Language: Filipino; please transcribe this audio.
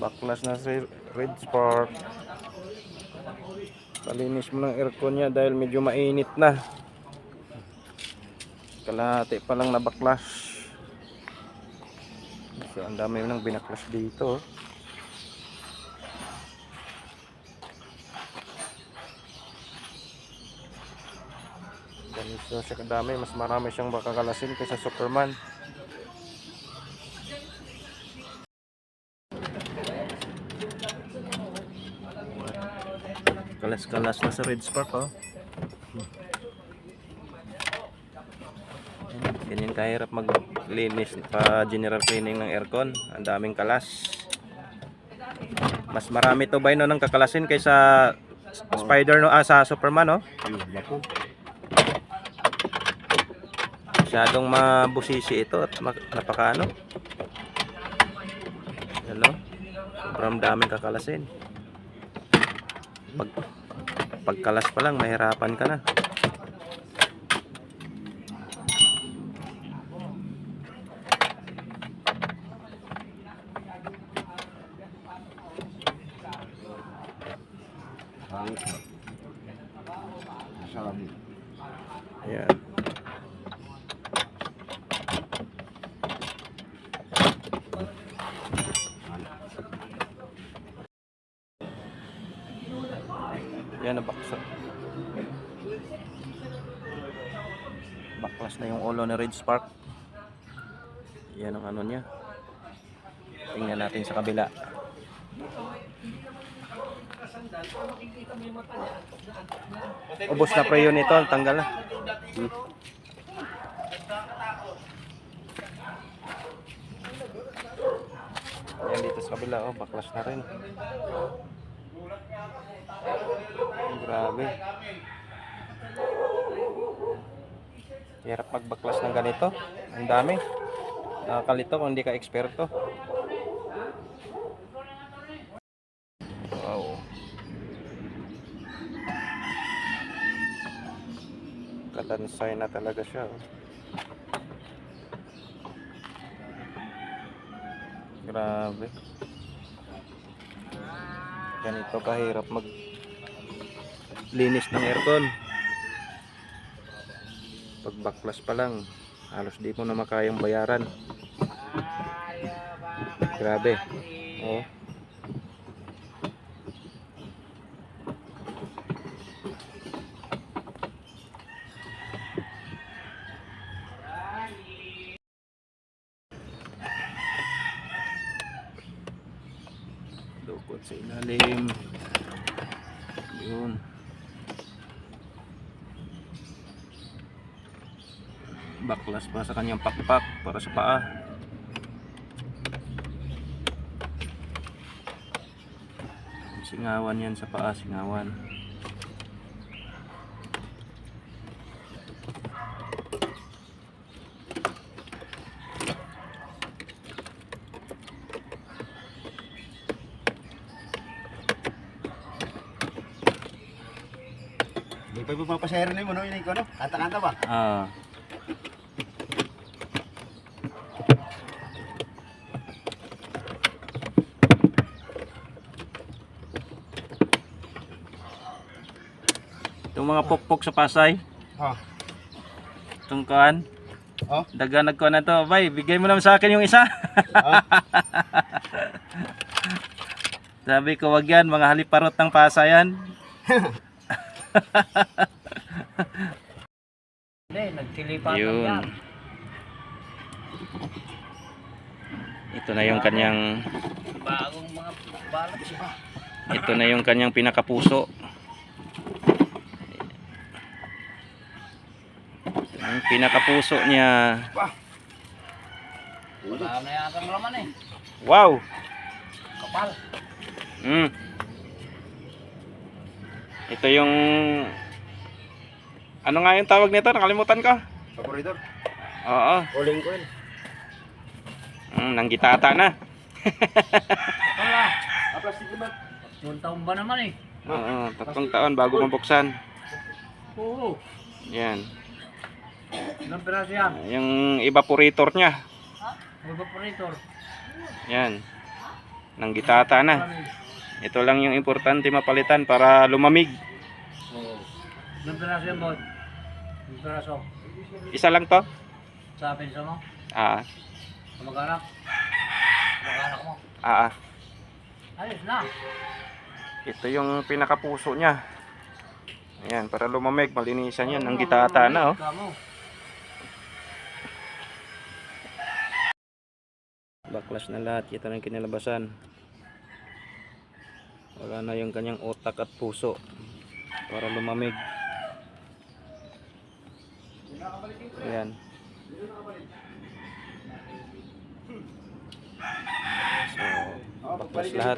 Baklas na si Red Spark. Palinis mo ng aircon niya dahil medyo mainit na. Kalahati pa lang na baklas. So ang dami nang binaklas dito. Ganito siya kadami, mas marami siyang bakakalasin kaysa Superman. Kalas-kalas na sa Red Spark, oh. Ganyan kahirap maglinis pa general cleaning ng aircon. Ang daming kalas. Mas marami to ba ng kakalasin kaysa Spider, no? Sa Superman, no? Masyadong mabusisi ito at napakaano. Hello? Sobrang daming kakalasin. Pagkalas pa lang mahirapan ka na. Ayan. Yan na baklas na yung ulo ni Red Spark. Yan ang ano niya. Tingnan natin sa kabila. Ubos na pre yun ito, tanggal na. Yan dito sa kabila, oh, baklas na rin. Grabe. Hirap magbaklas ng ganito. Ang dami. Nakakalito kung hindi ka eksperto. Wow. Kalansay na talaga siya, oh. Grabe. Ganito kahirap maglinis ng aircon. Pagbaklas pa lang halos di mo na makayang bayaran. Grabe. Oh. Dukot sa ilalim. Yun. Baklas pa sa kanyang pakpak para sa paa. Singawan yan sa paa, singawan. Hindi pa ipapasayro na mo, no? Yun ko, no? Kanta-kanta ba? Ah. Itong mga pokpok sa Pasay. Oh. Itong kuhan. Oh. Daga nagkuhan na to. Bay, bigay mo naman sa akin yung isa. Oh. Sabi ko, wag yan. Mga haliparot ng Pasayan. Yun. Ito na yung kanyang ito na yung kanyang pinakapuso. Ang pinakapuso niya. Wala na yata ang laman eh. Wow. Kapal. Ito yung ano nga yung tawag nito? Nakalimutan ko. Paboridor. Oo. Uling coil. Nanggitata na. Wala. Plastic ba? 1 taon ba naman eh? Oo, 3 taon bago mabuksan. Oo. Yan. Ilang piraso yan? Yung evaporator niya. Ha? Evaporator. Yan. Nang gitata na. Ito lang yung importante mapalitan para lumamig. Oo. Ilang piraso yan, boy? Ilang piraso? Isa lang to? Sa pinsa mo? Ah, Kamag-anak? Kamag-anak mo? ah. Ayos na. Ito yung pinakapuso niya. Ayan, para lumamig, malinisan yan. Nang gitata na, oh. Kamo. Baklas na lahat. Kita ng kinilabasan. Wala na yung kanyang utak at puso para lumamig. Ayan. So, baklas lahat.